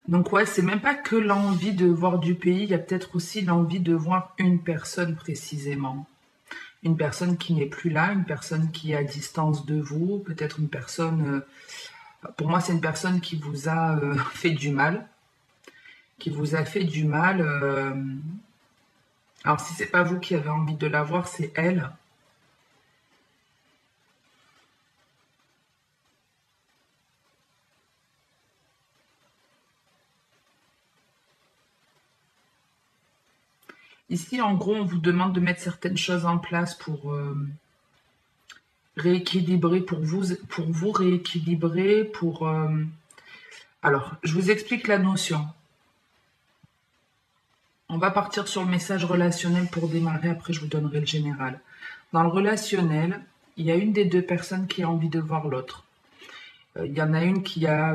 Donc ouais, c'est même pas que l'envie de voir du pays, il y a peut-être aussi l'envie de voir une personne précisément. Une personne qui n'est plus là, une personne qui est à distance de vous, peut-être une personne, pour moi c'est une personne qui vous a fait du mal, qui vous a fait du mal. Alors si c'est pas vous qui avez envie de la voir, c'est elle. Ici, en gros, on vous demande de mettre certaines choses en place pour rééquilibrer, pour vous rééquilibrer, pour... Alors, je vous explique la notion. On va partir sur le message relationnel pour démarrer, après je vous donnerai le général. Dans le relationnel, il y a une des deux personnes qui a envie de voir l'autre. Il y en a une qui a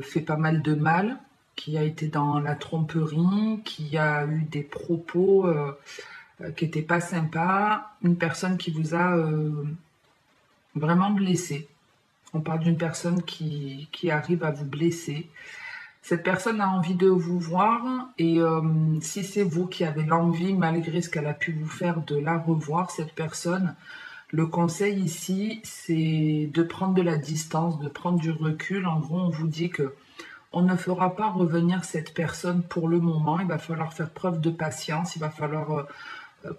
fait pas mal de mal, qui a été dans la tromperie, qui a eu des propos qui n'étaient pas sympas, une personne qui vous a vraiment blessé. On parle d'une personne qui arrive à vous blesser. Cette personne a envie de vous voir et si c'est vous qui avez l'envie, malgré ce qu'elle a pu vous faire, de la revoir, cette personne, le conseil ici, c'est de prendre de la distance, de prendre du recul. En gros, on vous dit que on ne fera pas revenir cette personne pour le moment. Il va falloir faire preuve de patience. Il va falloir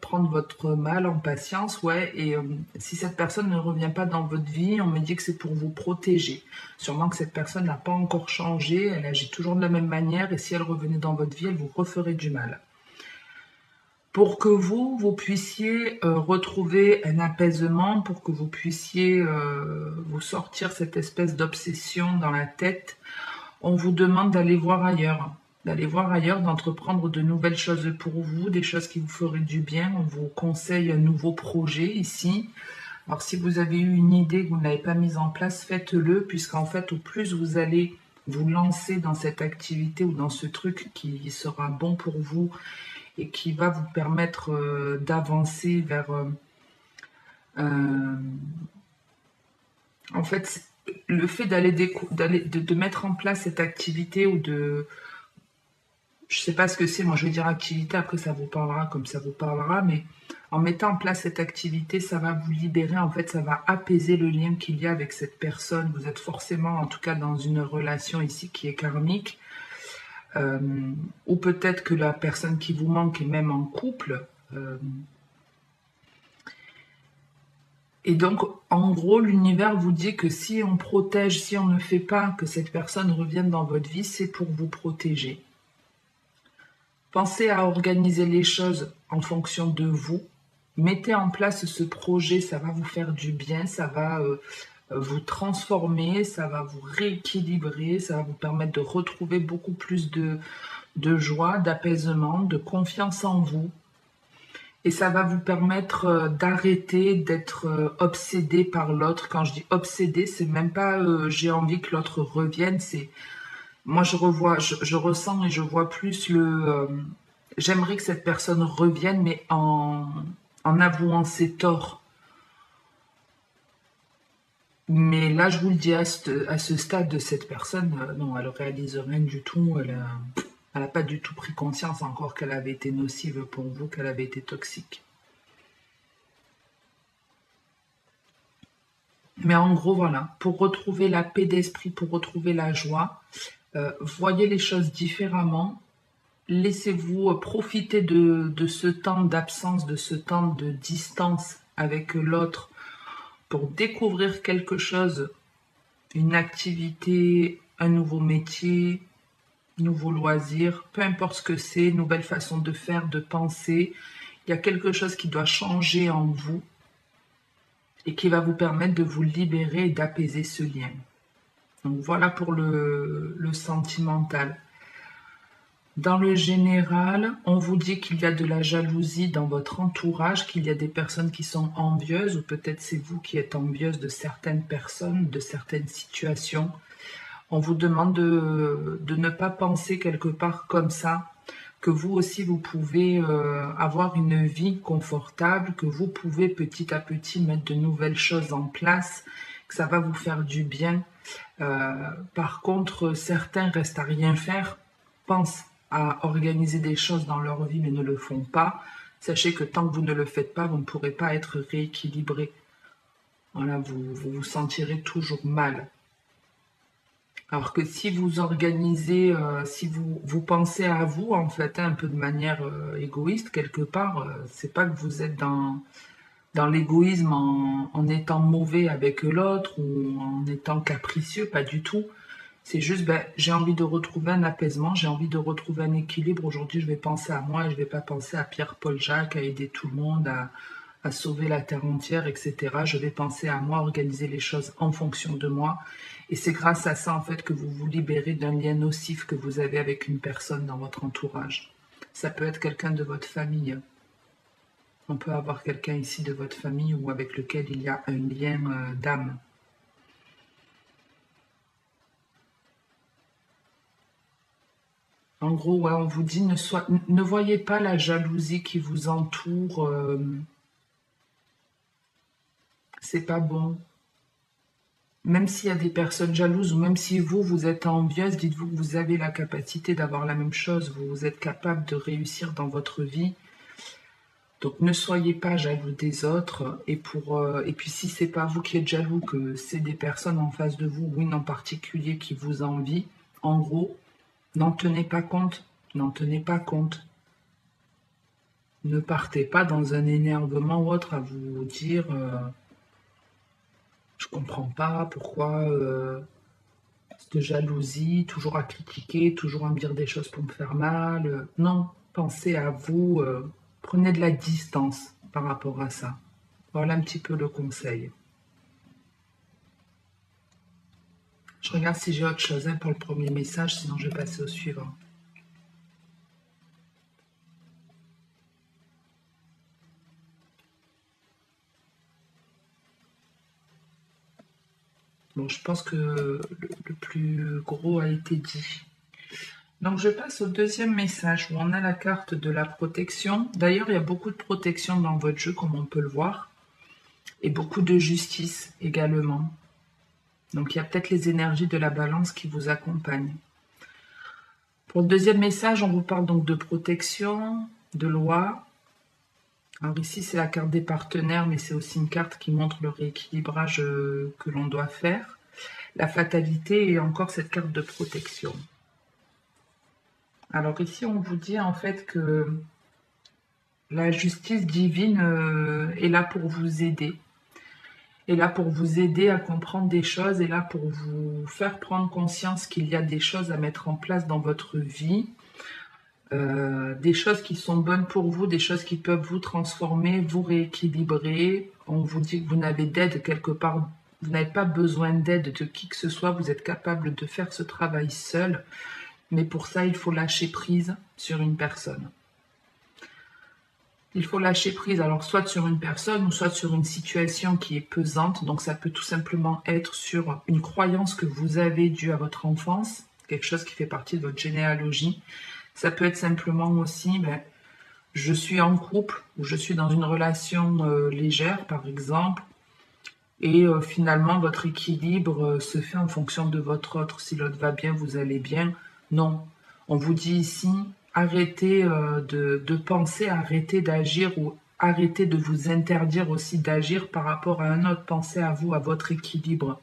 prendre votre mal en patience, ouais, et si cette personne ne revient pas dans votre vie, on me dit que c'est pour vous protéger. Sûrement que cette personne n'a pas encore changé, elle agit toujours de la même manière, et si elle revenait dans votre vie, elle vous referait du mal. Pour que vous puissiez retrouver un apaisement, pour que vous puissiez vous sortir cette espèce d'obsession dans la tête, on vous demande d'aller voir ailleurs. D'aller voir ailleurs, d'entreprendre de nouvelles choses pour vous, des choses qui vous feraient du bien. On vous conseille un nouveau projet ici. Alors si vous avez eu une idée que vous n'avez pas mise en place, faites-le, puisqu'en fait, au plus vous allez vous lancer dans cette activité ou dans ce truc qui sera bon pour vous et qui va vous permettre d'avancer vers... en fait, le fait de mettre en place cette activité ou de... Je sais pas ce que c'est, moi je vais dire activité, après ça vous parlera comme ça vous parlera, mais en mettant en place cette activité, ça va vous libérer, en fait, ça va apaiser le lien qu'il y a avec cette personne. Vous êtes forcément, en tout cas, dans une relation ici qui est karmique, euh, ou peut-être que la personne qui vous manque est même en couple. Et donc, en gros, l'univers vous dit que si on protège, si on ne fait pas que cette personne revienne dans votre vie, c'est pour vous protéger. Pensez à organiser les choses en fonction de vous. Mettez en place ce projet, ça va vous faire du bien, ça va vous transformer, ça va vous rééquilibrer, ça va vous permettre de retrouver beaucoup plus de joie, d'apaisement, de confiance en vous. Et ça va vous permettre d'arrêter d'être obsédé par l'autre. Quand je dis obsédé, c'est même pas j'ai envie que l'autre revienne, c'est moi je ressens et je vois plus j'aimerais que cette personne revienne, mais en avouant ses torts. Mais là, je vous le dis, à ce stade de cette personne, non, elle réalise rien du tout. Elle a pas du tout pris conscience encore qu'elle avait été nocive pour vous, qu'elle avait été toxique. Mais en gros, voilà, pour retrouver la paix d'esprit, pour retrouver la joie, voyez les choses différemment. Laissez-vous profiter de ce temps d'absence, de ce temps de distance avec l'autre pour découvrir quelque chose, une activité, un nouveau métier, nouveau loisir, peu importe ce que c'est, nouvelle façon de faire, de penser. Il y a quelque chose qui doit changer en vous et qui va vous permettre de vous libérer et d'apaiser ce lien. Donc voilà pour le sentimental. Dans le général, on vous dit qu'il y a de la jalousie dans votre entourage, qu'il y a des personnes qui sont envieuses, ou peut-être c'est vous qui êtes envieuse de certaines personnes, de certaines situations. On vous demande de ne pas penser quelque part comme ça, que vous aussi vous pouvez avoir une vie confortable, que vous pouvez petit à petit mettre de nouvelles choses en place, que ça va vous faire du bien. Par contre, certains restent à rien faire. pensent à organiser des choses dans leur vie mais ne le font pas, sachez que tant que vous ne le faites pas, vous ne pourrez pas être rééquilibré. Voilà, vous sentirez toujours mal. Alors que si vous organisez, si vous pensez à vous, en fait, un peu de manière égoïste, quelque part, c'est pas que vous êtes dans l'égoïsme en étant mauvais avec l'autre ou en étant capricieux, pas du tout. C'est juste, ben, j'ai envie de retrouver un apaisement, j'ai envie de retrouver un équilibre. Aujourd'hui, je vais penser à moi et je vais pas penser à Pierre, Paul, Jacques, à aider tout le monde, à sauver la terre entière, etc. Je vais penser à moi, organiser les choses en fonction de moi. Et c'est grâce à ça, en fait, que vous vous libérez d'un lien nocif que vous avez avec une personne dans votre entourage. Ça peut être quelqu'un de votre famille. On peut avoir quelqu'un ici de votre famille ou avec lequel il y a un lien d'âme. En gros, ouais, on vous dit ne voyez pas la jalousie qui vous entoure. C'est pas bon. Même s'il y a des personnes jalouses ou même si vous êtes envieuse, dites-vous que vous avez la capacité d'avoir la même chose. Vous êtes capable de réussir dans votre vie. Donc ne soyez pas jaloux des autres. Et puis si c'est pas vous qui êtes jaloux, que c'est des personnes en face de vous, ou une en particulier qui vous envie, en gros, n'en tenez pas compte. N'en tenez pas compte. Ne partez pas dans un énervement ou autre à vous dire je comprends pas pourquoi cette jalousie, toujours à critiquer, toujours à me dire des choses pour me faire mal. Non, pensez à vous, prenez de la distance par rapport à ça. Voilà un petit peu le conseil. Je regarde si j'ai autre chose pour le premier message, sinon je vais passer au suivant. Bon, je pense que le plus gros a été dit. Donc je passe au deuxième message où on a la carte de la protection. D'ailleurs, il y a beaucoup de protection dans votre jeu, comme on peut le voir. Et beaucoup de justice également. Donc il y a peut-être les énergies de la balance qui vous accompagnent. Pour le deuxième message, on vous parle donc de protection, de loi. Alors ici, c'est la carte des partenaires, mais c'est aussi une carte qui montre le rééquilibrage que l'on doit faire. La fatalité et encore cette carte de protection. Alors ici, on vous dit en fait que la justice divine est là pour vous aider. Est là pour vous aider à comprendre des choses, est là pour vous faire prendre conscience qu'il y a des choses à mettre en place dans votre vie, des choses qui sont bonnes pour vous, des choses qui peuvent vous transformer, vous rééquilibrer. On vous dit que vous n'avez d'aide quelque part, vous n'avez pas besoin d'aide de qui que ce soit, vous êtes capable de faire ce travail seul, mais pour ça, il faut lâcher prise sur une personne. Il faut lâcher prise, alors soit sur une personne ou soit sur une situation qui est pesante. Donc ça peut tout simplement être sur une croyance que vous avez due à votre enfance, quelque chose qui fait partie de votre généalogie. Ça peut être simplement aussi, je suis en couple ou je suis dans une relation légère par exemple. Et finalement, votre équilibre se fait en fonction de votre autre. Si l'autre va bien, vous allez bien. Non. On vous dit ici, arrêtez de penser, arrêtez d'agir ou arrêtez de vous interdire aussi d'agir par rapport à un autre. Pensez à vous, à votre équilibre.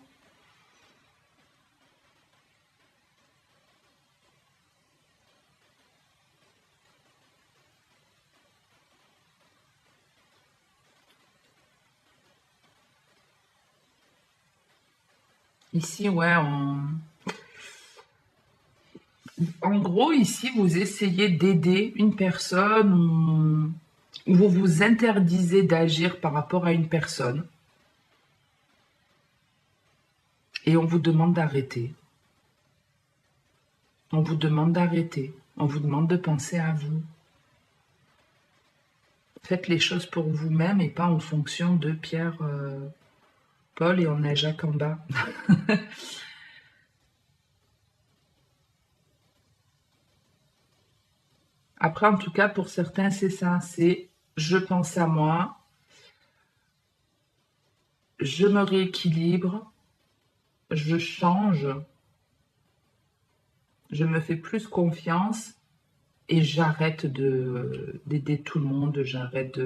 Ici, ouais, en gros, ici, vous essayez d'aider une personne ou vous vous interdisez d'agir par rapport à une personne et on vous demande d'arrêter. On vous demande d'arrêter. On vous demande de penser à vous. Faites les choses pour vous-même et pas en fonction de Pierre, Paul et on a Jacques en bas. Après, en tout cas, pour certains, c'est ça. C'est je pense à moi, je me rééquilibre, je change, je me fais plus confiance et j'arrête d'aider tout le monde, j'arrête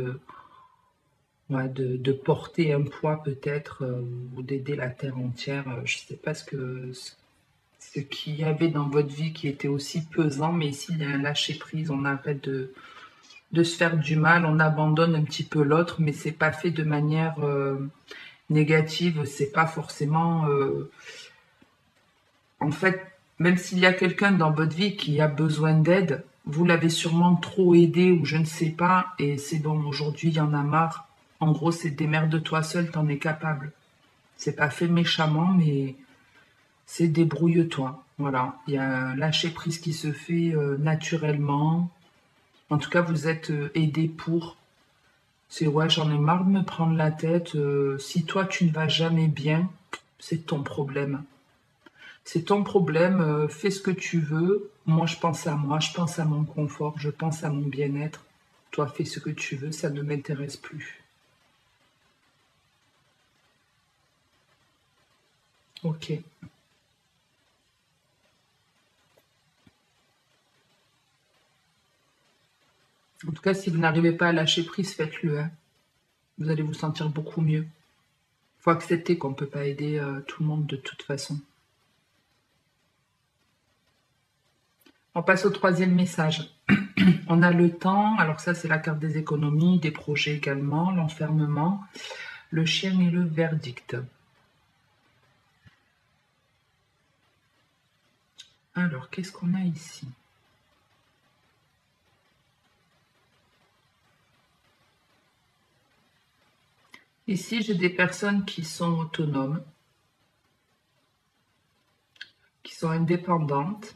ouais, de porter un poids peut-être ou d'aider la terre entière. Je sais pas ce qu'il y avait dans votre vie qui était aussi pesant, mais ici il y a un lâcher prise, on arrête de se faire du mal, on abandonne un petit peu l'autre, mais c'est pas fait de manière négative, c'est pas forcément en fait, même s'il y a quelqu'un dans votre vie qui a besoin d'aide, vous l'avez sûrement trop aidé ou je ne sais pas, et c'est bon, aujourd'hui il y en a marre. En gros, c'est démerde-toi seul, t'en es capable. C'est pas fait méchamment, mais c'est débrouille-toi. Voilà, il y a un lâcher prise qui se fait naturellement. En tout cas, vous êtes aidé pour. C'est ouais, j'en ai marre de me prendre la tête. Si toi tu ne vas jamais bien, c'est ton problème. C'est ton problème, fais ce que tu veux. Moi, je pense à mon confort, je pense à mon bien-être. Toi, fais ce que tu veux, ça ne m'intéresse plus. Ok. En tout cas, si vous n'arrivez pas à lâcher prise, faites-le, hein. Vous allez vous sentir beaucoup mieux. Il faut accepter qu'on ne peut pas aider tout le monde de toute façon. On passe au troisième message. On a le temps, alors ça c'est la carte des économies, des projets également, l'enfermement, le chien et le verdict. Alors, qu'est-ce qu'on a ici? Ici, j'ai des personnes qui sont autonomes, qui sont indépendantes,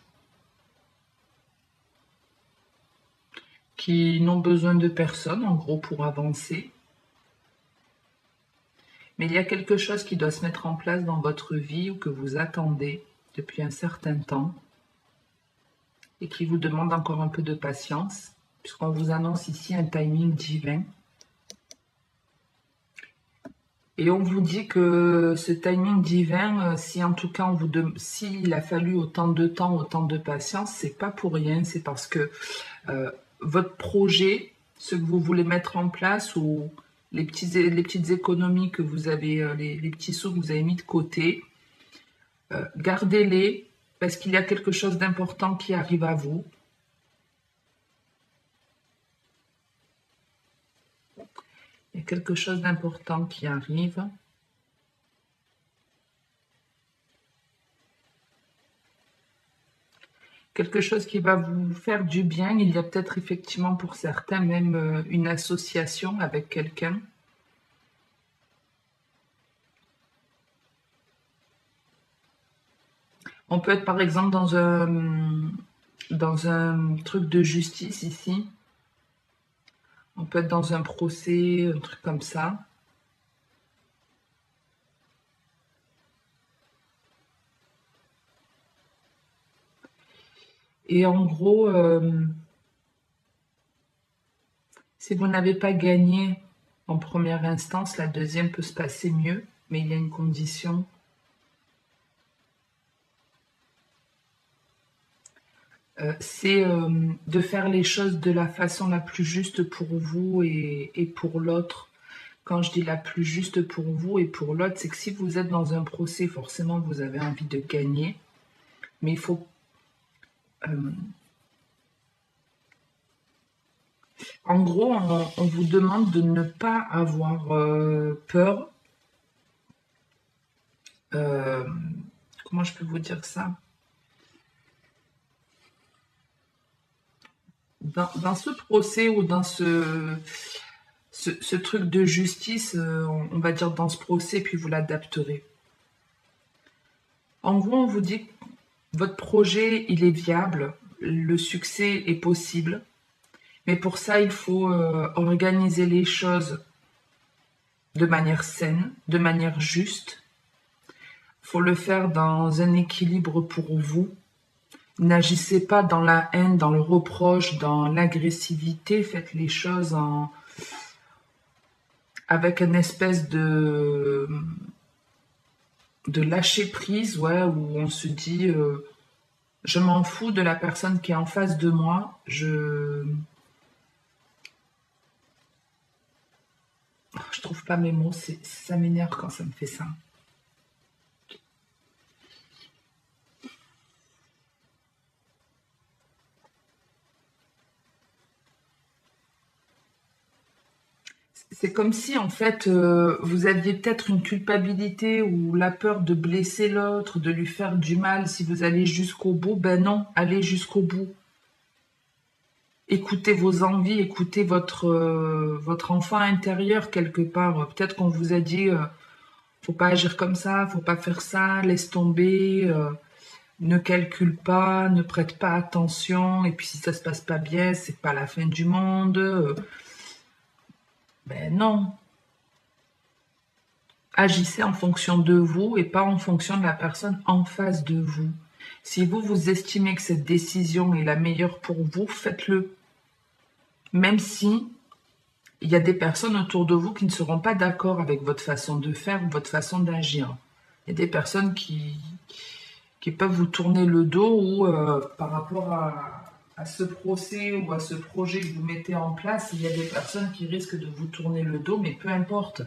qui n'ont besoin de personne, en gros, pour avancer. Mais il y a quelque chose qui doit se mettre en place dans votre vie ou que vous attendez depuis un certain temps et qui vous demande encore un peu de patience, puisqu'on vous annonce ici un timing divin. Et on vous dit que ce timing divin, si en tout cas s'il a fallu autant de temps, autant de patience, c'est pas pour rien, c'est parce que votre projet, ce que vous voulez mettre en place ou les petites économies que vous avez, les petits sous que vous avez mis de côté, gardez-les parce qu'il y a quelque chose d'important qui arrive à vous. Il y a quelque chose d'important qui arrive. Quelque chose qui va vous faire du bien. Il y a peut-être effectivement pour certains même une association avec quelqu'un. On peut être par exemple dans un truc de justice ici. On peut être dans un procès, un truc comme ça. Et en gros, si vous n'avez pas gagné en première instance, la deuxième peut se passer mieux, mais il y a une condition. C'est de faire les choses de la façon la plus juste pour vous et pour l'autre. Quand je dis la plus juste pour vous et pour l'autre, c'est que si vous êtes dans un procès, forcément vous avez envie de gagner, mais il faut... en gros, on vous demande de ne pas avoir peur. euh, Comment je peux vous dire ça? Dans ce procès ou dans ce truc de justice, on va dire dans ce procès, puis vous l'adapterez. En gros, on vous dit que votre projet, il est viable, le succès est possible, mais pour ça, il faut organiser les choses de manière saine, de manière juste. Il faut le faire dans un équilibre pour vous. N'agissez pas dans la haine, dans le reproche, dans l'agressivité. Faites les choses avec une espèce de lâcher prise, ouais, où on se dit Je m'en fous de la personne qui est en face de moi. Je trouve pas mes mots, ça m'énerve quand ça me fait ça. C'est comme si, en fait, vous aviez peut-être une culpabilité ou la peur de blesser l'autre, de lui faire du mal si vous allez jusqu'au bout. Ben non, allez jusqu'au bout. Écoutez vos envies, écoutez votre enfant intérieur quelque part. Peut-être qu'on vous a dit, faut pas agir comme ça, faut pas faire ça, laisse tomber, ne calcule pas, ne prête pas attention. Et puis si ça se passe pas bien, c'est pas la fin du monde. Ben non, agissez en fonction de vous et pas en fonction de la personne en face de vous. Si vous, vous estimez que cette décision est la meilleure pour vous, faites-le. Même si il y a des personnes autour de vous qui ne seront pas d'accord avec votre façon de faire ou votre façon d'agir. Il y a des personnes qui peuvent vous tourner le dos ou par rapport à ce procès ou à ce projet que vous mettez en place, il y a des personnes qui risquent de vous tourner le dos, mais peu importe.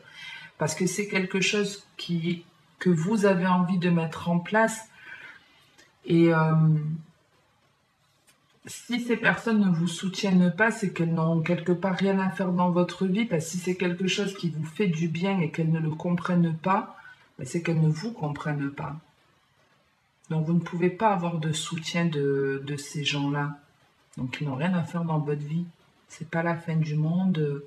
Parce que c'est quelque chose que vous avez envie de mettre en place. Et si ces personnes ne vous soutiennent pas, c'est qu'elles n'ont quelque part rien à faire dans votre vie. Parce que si c'est quelque chose qui vous fait du bien et qu'elles ne le comprennent pas, c'est qu'elles ne vous comprennent pas. Donc vous ne pouvez pas avoir de soutien de ces gens-là. Donc ils n'ont rien à faire dans votre vie. C'est pas la fin du monde.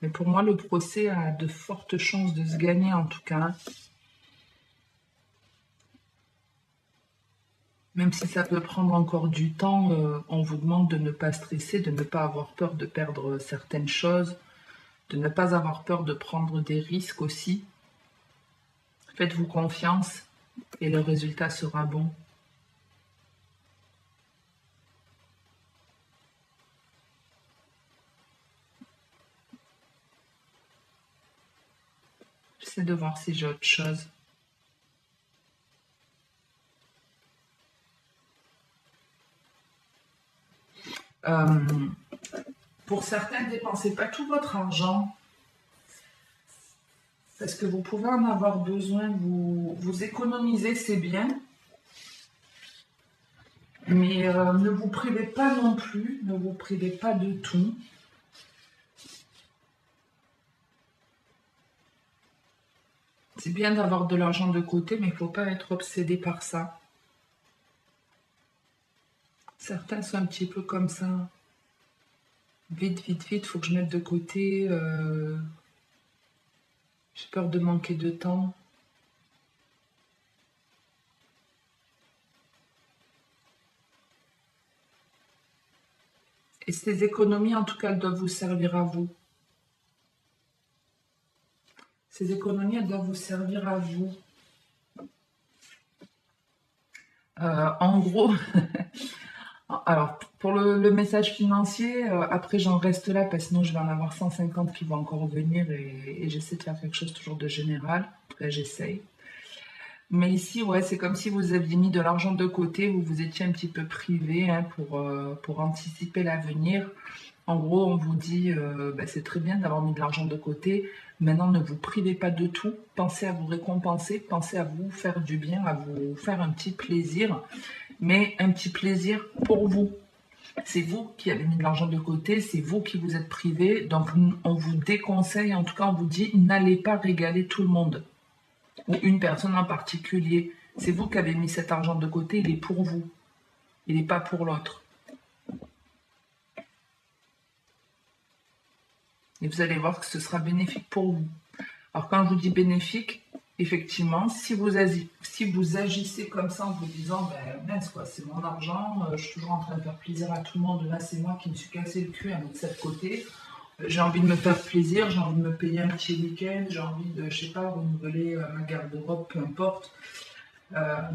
Mais pour moi, le procès a de fortes chances de se gagner en tout cas. Même si ça peut prendre encore du temps, on vous demande de ne pas stresser, de ne pas avoir peur de perdre certaines choses, de ne pas avoir peur de prendre des risques aussi. Faites-vous confiance et le résultat sera bon. J'essaie de voir si j'ai autre chose. Pour certains, ne dépensez pas tout votre argent parce que vous pouvez en avoir besoin. Vous économisez, c'est bien, mais ne vous privez pas non plus, ne vous privez pas de tout. C'est bien d'avoir de l'argent de côté, mais il ne faut pas être obsédé par ça. Certains sont un petit peu comme ça. Vite, vite, vite, faut que je mette de côté. J'ai peur de manquer de temps. Et ces économies, en tout cas, elles doivent vous servir à vous. Ces économies, elles doivent vous servir à vous. En gros, alors pour le message financier, après j'en reste là parce que sinon je vais en avoir 150 qui vont encore venir et j'essaie de faire quelque chose toujours de général. Après j'essaye. Mais ici, ouais, c'est comme si vous aviez mis de l'argent de côté, vous vous étiez un petit peu privé hein, pour anticiper l'avenir. En gros, on vous dit, c'est très bien d'avoir mis de l'argent de côté. Maintenant, ne vous privez pas de tout. Pensez à vous récompenser, pensez à vous faire du bien, à vous faire un petit plaisir, mais un petit plaisir pour vous. C'est vous qui avez mis de l'argent de côté, c'est vous qui vous êtes privé. Donc, on vous déconseille, en tout cas, on vous dit, n'allez pas régaler tout le monde ou une personne en particulier. C'est vous qui avez mis cet argent de côté, il est pour vous. Il n'est pas pour l'autre. Et vous allez voir que ce sera bénéfique pour vous. Alors quand je vous dis bénéfique, effectivement, si vous agissez comme ça en vous disant, mince quoi, c'est mon argent, je suis toujours en train de faire plaisir à tout le monde, là c'est moi qui me suis cassé le cul à mettre ça de côté, j'ai envie de me faire plaisir, j'ai envie de me payer un petit week-end, j'ai envie de, je sais pas, renouveler ma garde-robe, peu importe.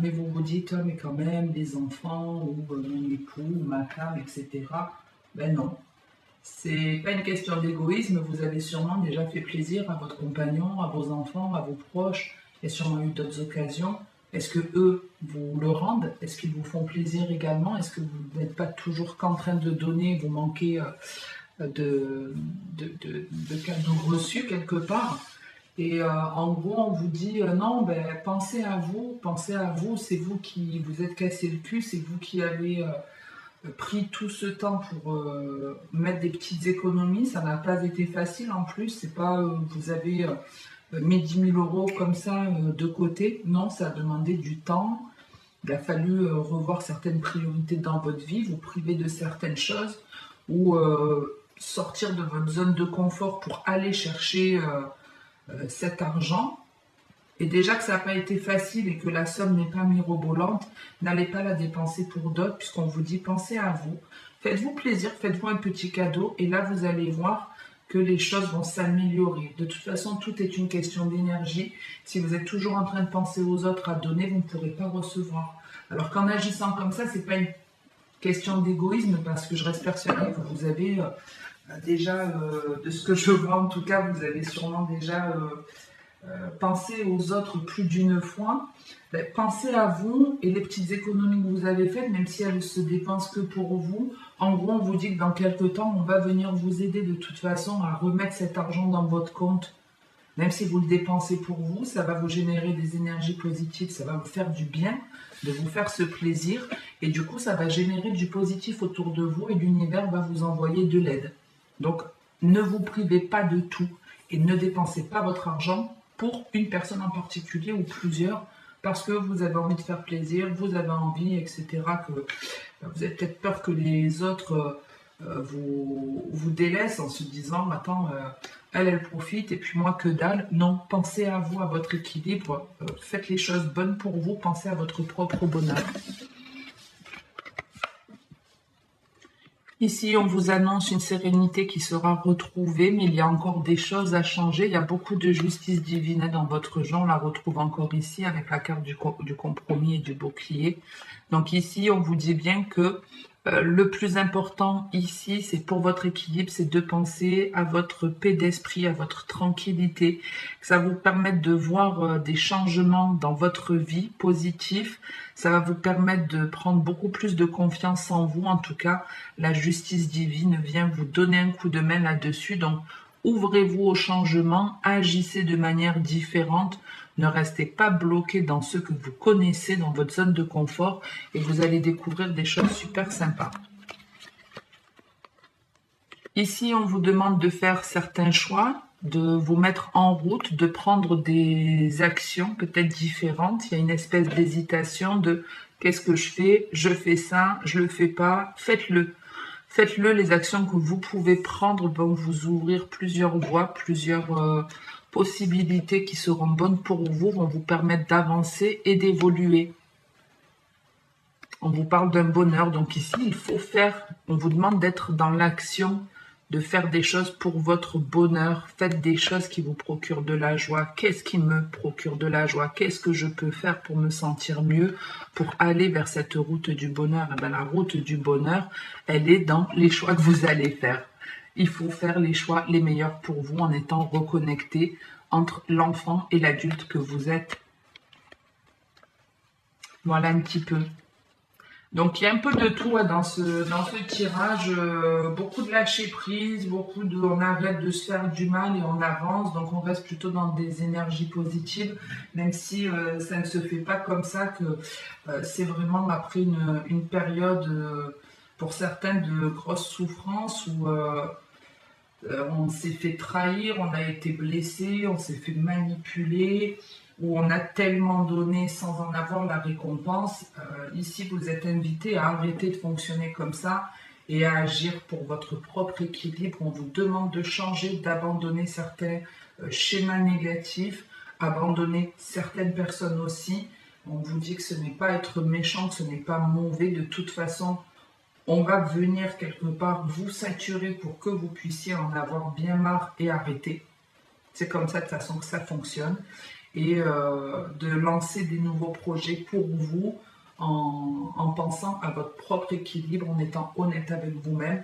Mais vous vous dites, oh, mais quand même, les enfants, ou mon époux, ou ma femme, etc. Ben non. C'est pas une question d'égoïsme, vous avez sûrement déjà fait plaisir à votre compagnon, à vos enfants, à vos proches, il y a sûrement eu d'autres occasions. Est-ce que eux vous le rendent? Est-ce qu'ils vous font plaisir également? Est-ce que vous n'êtes pas toujours qu'en train de donner, vous manquez de cadeaux reçus quelque part? Et en gros, on vous dit non, ben, pensez à vous, c'est vous qui vous êtes cassé le cul, c'est vous qui avez pris tout ce temps pour mettre des petites économies. Ça n'a pas été facile en plus, c'est pas vous avez mis 10 000 € comme ça de côté. Non, ça a demandé du temps. Il a fallu revoir certaines priorités dans votre vie, vous priver de certaines choses ou sortir de votre zone de confort pour aller chercher cet argent. Et déjà que ça n'a pas été facile et que la somme n'est pas mirobolante, n'allez pas la dépenser pour d'autres puisqu'on vous dit pensez à vous. Faites-vous plaisir, faites-vous un petit cadeau et là vous allez voir que les choses vont s'améliorer. De toute façon, tout est une question d'énergie. Si vous êtes toujours en train de penser aux autres à donner, vous ne pourrez pas recevoir. Alors qu'en agissant comme ça, c'est pas une question d'égoïsme parce que je reste persuadée que vous avez déjà, de ce que je vois en tout cas, vous avez sûrement déjà pensé aux autres plus d'une fois. Ben, pensez à vous et les petites économies que vous avez faites, même si elles se dépensent que pour vous. En gros, on vous dit que dans quelques temps, on va venir vous aider de toute façon à remettre cet argent dans votre compte. Même si vous le dépensez pour vous, ça va vous générer des énergies positives, ça va vous faire du bien, de vous faire ce plaisir. Et du coup, ça va générer du positif autour de vous et l'univers va vous envoyer de l'aide. Donc, ne vous privez pas de tout et ne dépensez pas votre argent pour une personne en particulier ou plusieurs parce que vous avez envie de faire plaisir, vous avez envie, etc. Que vous avez peut-être peur que les autres vous délaissent en se disant attends, elle profite et puis moi que dalle. Non, pensez à vous, à votre équilibre, faites les choses bonnes pour vous, pensez à votre propre bonheur. Ici, on vous annonce une sérénité qui sera retrouvée, mais il y a encore des choses à changer. Il y a beaucoup de justice divine dans votre jeu. On la retrouve encore ici avec la carte du compromis et du bouclier. Donc ici, on vous dit bien que le plus important ici, c'est pour votre équilibre, c'est de penser à votre paix d'esprit, à votre tranquillité, que ça vous permette de voir des changements dans votre vie positifs. Ça va vous permettre de prendre beaucoup plus de confiance en vous. En tout cas, la justice divine vient vous donner un coup de main là-dessus. Donc, ouvrez-vous au changement, agissez de manière différente. Ne restez pas bloqué dans ce que vous connaissez, dans votre zone de confort, et vous allez découvrir des choses super sympas. Ici, on vous demande de faire certains choix, de vous mettre en route, de prendre des actions peut-être différentes. Il y a une espèce d'hésitation de qu'est-ce que je fais ça, je le fais pas, faites-le. Faites-le, les actions que vous pouvez prendre vont vous ouvrir plusieurs voies, plusieurs possibilités qui seront bonnes pour vous, vont vous permettre d'avancer et d'évoluer. On vous parle d'un bonheur, donc ici, il faut faire, on vous demande d'être dans l'action, de faire des choses pour votre bonheur. Faites des choses qui vous procurent de la joie. Qu'est-ce qui me procure de la joie? Qu'est-ce que je peux faire pour me sentir mieux, pour aller vers cette route du bonheur? Et bien, la route du bonheur, elle est dans les choix que vous allez faire. Il faut faire les choix les meilleurs pour vous en étant reconnecté entre l'enfant et l'adulte que vous êtes. Voilà un petit peu. Donc il y a un peu de tout dans ce tirage, beaucoup de lâcher prise, beaucoup de on arrête de se faire du mal et on avance, donc on reste plutôt dans des énergies positives, même si ça ne se fait pas comme ça, que c'est vraiment après une période pour certains de grosse souffrance où on s'est fait trahir, on a été blessé, on s'est fait manipuler, où on a tellement donné sans en avoir la récompense. Ici, vous êtes invité à arrêter de fonctionner comme ça et à agir pour votre propre équilibre. On vous demande de changer, d'abandonner certains schémas négatifs, abandonner certaines personnes aussi. On vous dit que ce n'est pas être méchant, que ce n'est pas mauvais. De toute façon, on va venir quelque part vous saturer pour que vous puissiez en avoir bien marre et arrêter. C'est comme ça de toute façon que ça fonctionne. Et de lancer des nouveaux projets pour vous en pensant à votre propre équilibre, en étant honnête avec vous-même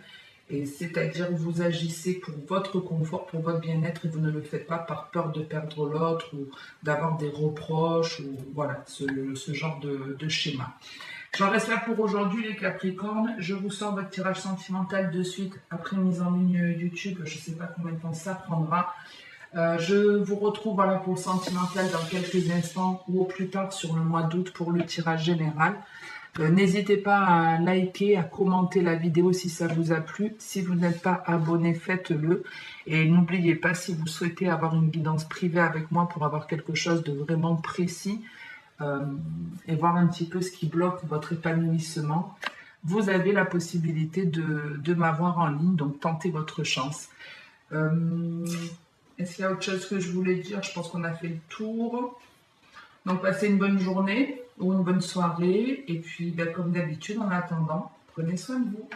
Et c'est-à-dire que vous agissez pour votre confort, pour votre bien-être, et vous ne le faites pas par peur de perdre l'autre ou d'avoir des reproches, ou voilà, ce genre de schéma. J'en reste là pour aujourd'hui les Capricornes. Je vous sors votre tirage sentimental de suite après mise en ligne YouTube. Je ne sais pas combien de temps ça prendra. Je vous retrouve voilà, pour le sentimental dans quelques instants ou au plus tard sur le mois d'août pour le tirage général. N'hésitez pas à liker, à commenter la vidéo si ça vous a plu. Si vous n'êtes pas abonné, faites-le. Et n'oubliez pas, si vous souhaitez avoir une guidance privée avec moi pour avoir quelque chose de vraiment précis et voir un petit peu ce qui bloque votre épanouissement, vous avez la possibilité de m'avoir en ligne. Donc, tentez votre chance. Est-ce qu'il y a autre chose que je voulais dire? Je pense qu'on a fait le tour. Donc, passez une bonne journée ou une bonne soirée. Et puis, comme d'habitude, en attendant, prenez soin de vous.